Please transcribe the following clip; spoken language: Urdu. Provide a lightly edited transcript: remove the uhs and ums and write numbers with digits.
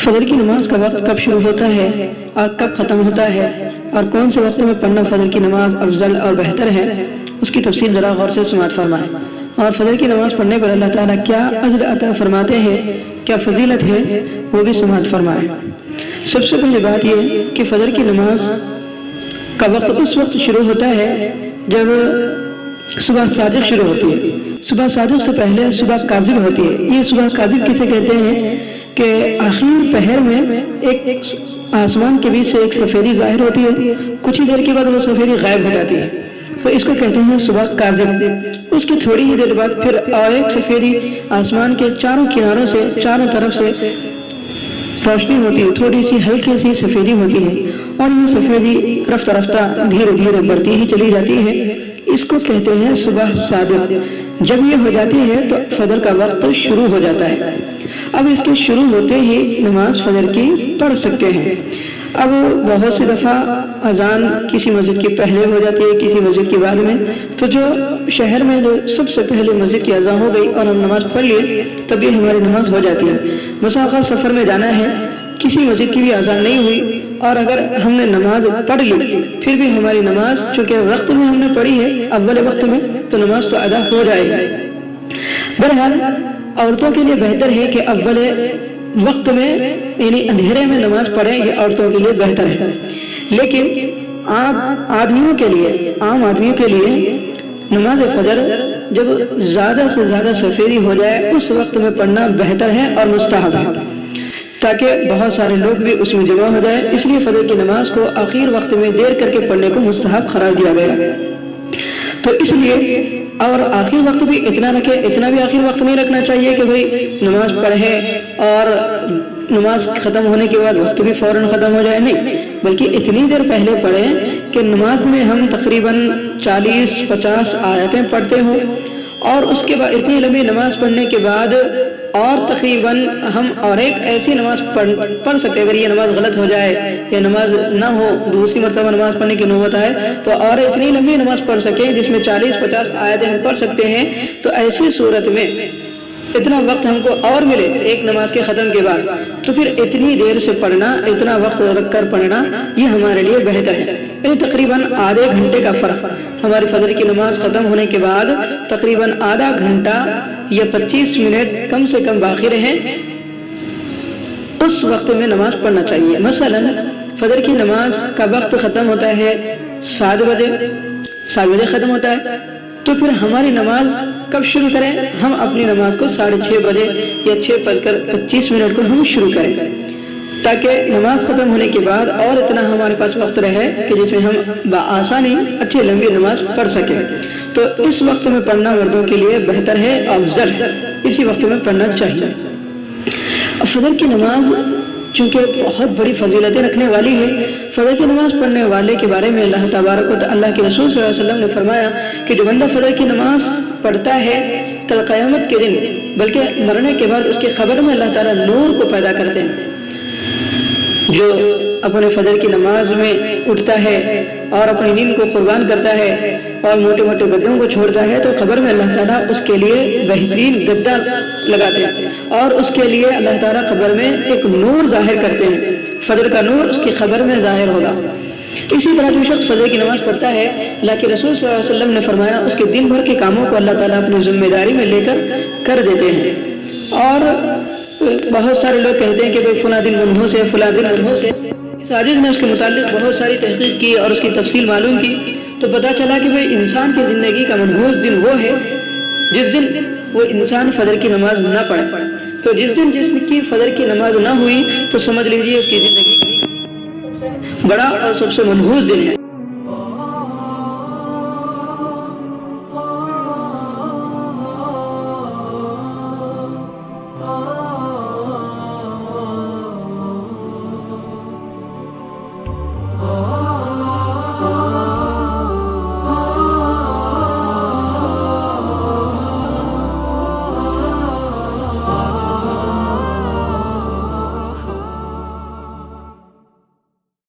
فجر کی نماز کا وقت کب شروع ہوتا ہے اور کب ختم ہوتا ہے اور کون سے وقت میں پڑھنا فجر کی نماز افضل اور بہتر ہے، اس کی تفصیل ذرا غور سے سماعت فرمائیں، اور فجر کی نماز پڑھنے پر اللہ تعالیٰ کیا اجر عطا فرماتے ہیں، کیا فضیلت ہے، وہ بھی سماعت فرمائیں۔ سب سے پہلی بات یہ کہ فجر کی نماز کا وقت اس وقت شروع ہوتا ہے جب صبح صادق شروع ہوتی ہے۔ صبح صادق سے پہلے صبح کاذب ہوتی ہے۔ یہ صبح کاذب کسے کہتے ہیں کہ آخر پہر میں ایک آسمان کے بیچ سے ایک سفیدی ظاہر ہوتی ہے، کچھ ہی دیر کے بعد وہ سفیدی غائب ہو جاتی ہے، تو اس کو کہتے ہیں صبح کاذب۔ اس کی تھوڑی ہی دیر بعد پھر اور ایک سفیدی آسمان کے چاروں کناروں سے، چاروں طرف سے روشنی ہوتی ہے، تھوڑی سی ہلکی سی سفیدی ہوتی ہے، اور یہ سفیدی رفتہ رفتہ دھیرے دھیرے بڑھتی ہی چلی جاتی ہے۔ اس کو کہتے ہیں صبح صادق۔ جب یہ ہو جاتی ہے تو فجر کا وقت شروع ہو جاتا ہے۔ اب اس کے شروع ہوتے ہی نماز فجر کی پڑھ سکتے ہیں۔ اب بہت سی دفعہ اذان کسی مسجد کی پہلے ہو جاتی ہے، کسی مسجد کی بعد میں، تو جو شہر میں جو سب سے پہلے مسجد کی اذان ہو گئی اور ہم نماز پڑھ لیے، تب یہ ہماری نماز ہو جاتی ہے۔ مسافر سفر میں جانا ہے، کسی مسجد کی بھی اذان نہیں ہوئی اور اگر ہم نے نماز پڑھ لی، پھر بھی ہماری نماز چونکہ وقت میں ہم نے پڑھی ہے، اول وقت میں، تو نماز تو ادا ہو جائے گی۔ بہرحال عورتوں کے لیے بہتر ہے کہ اول وقت میں یعنی اندھیرے میں نماز پڑھیں، یہ عورتوں کے لیے بہتر ہے۔ لیکن عام آدمیوں کے لیے نماز فجر جب زیادہ سے زیادہ سفیدی ہو جائے اس وقت میں پڑھنا بہتر ہے اور مستحب ہے، تاکہ بہت سارے لوگ بھی اس میں جمع ہو جائے۔ اس لیے فجر کی نماز کو آخر وقت میں دیر کر کے پڑھنے کو مستحب قرار دیا گیا۔ تو اس لیے اور آخر وقت بھی اتنا رکھے، اتنا بھی آخر وقت نہیں رکھنا چاہیے کہ بھئی نماز پڑھے اور نماز ختم ہونے کے بعد وقت بھی فوراً ختم ہو جائے، نہیں، بلکہ اتنی دیر پہلے پڑھیں کہ نماز میں ہم تقریباً 40-50 آیتیں پڑھتے ہوں، اور اس کے بعد اتنی لمبی نماز پڑھنے کے بعد اور تقریباً ہم اور ایک ایسی نماز پڑھ سکتے ہیں۔ اگر یہ نماز غلط ہو جائے یا نماز نہ ہو، دوسری مرتبہ نماز پڑھنے کی نوبت آئے، تو اور اتنی لمبی نماز پڑھ سکیں جس میں 40-50 آیتیں ہم پڑھ سکتے ہیں، تو ایسی صورت میں اتنا وقت ہم کو اور ملے ایک نماز کے ختم کے بعد، تو پھر اتنی دیر سے پڑھنا، اتنا وقت رکھ کر پڑھنا، یہ ہمارے لیے بہتر ہے۔ یعنی تقریباً آدھے گھنٹے کا فرق، ہماری فجر کی نماز ختم ہونے کے بعد تقریباً آدھا گھنٹہ یا 25 منٹ کم سے کم باقی رہیں، اس وقت میں نماز پڑھنا چاہیے۔ مثلا فجر کی نماز کا وقت ختم ہوتا ہے 7 بجے ختم ہوتا ہے، تو پھر ہماری نماز کب شروع کریں؟ ہم اپنی نماز کو 6:30 بجے یا 6:25 کو ہم شروع کریں، تاکہ نماز ختم ہونے کے بعد اور اتنا ہمارے پاس وقت رہے کہ جس میں ہم بآسانی اچھی لمبی نماز پڑھ سکیں۔ تو اس وقت میں پڑھنا مردوں کے لیے بہتر ہے، افضل، اسی وقت میں پڑھنا چاہیے۔ فجر کی نماز چونکہ بہت بڑی فضیلتیں رکھنے والی ہے، فجر کی نماز پڑھنے والے کے بارے میں اللہ تبارک و تعالیٰ اللہ کے رسول صلی اللہ علیہ وسلم نے فرمایا کہ جو بندہ فجر کی نماز پڑھتا ہے کل قیامت کے دن، بلکہ مرنے کے بعد اس کی قبر میں اللہ تعالیٰ نور کو پیدا کرتے ہیں۔ جو اپنے فجر کی نماز میں اٹھتا ہے اور اپنی نیند کو قربان کرتا ہے اور موٹے موٹے گدوں کو چھوڑتا ہے، تو قبر میں اللہ تعالیٰ اس کے لیے بہترین گدا لگاتے ہیں، اور اس کے لیے اللہ تعالیٰ قبر میں ایک نور ظاہر کرتے ہیں، فجر کا نور اس کی قبر میں ظاہر ہوگا۔ اسی طرح جو شخص فجر کی نماز پڑھتا ہے، اللہ کے رسول صلی اللہ علیہ وسلم نے فرمایا اس کے دن بھر کے کاموں کو اللہ تعالیٰ اپنی ذمہ داری میں لے کر دیتے ہیں۔ اور بہت سارے لوگ کہتے ہیں کہ بھئی فلاں دن منحوس ہے، فلاں دن منحوس ہے۔ اس حدیث نے اس کے متعلق بہت ساری تحقیق کی اور اس کی تفصیل معلوم کی، تو پتہ چلا کہ بھئی انسان کی زندگی کا منحوس دن وہ ہے جس دن وہ انسان فجر کی نماز نہ پڑھے۔ تو جس دن جس کی فجر کی نماز نہ ہوئی تو سمجھ لیجیے اس کی زندگی کا بڑا اور سب سے منحوس دن ہے۔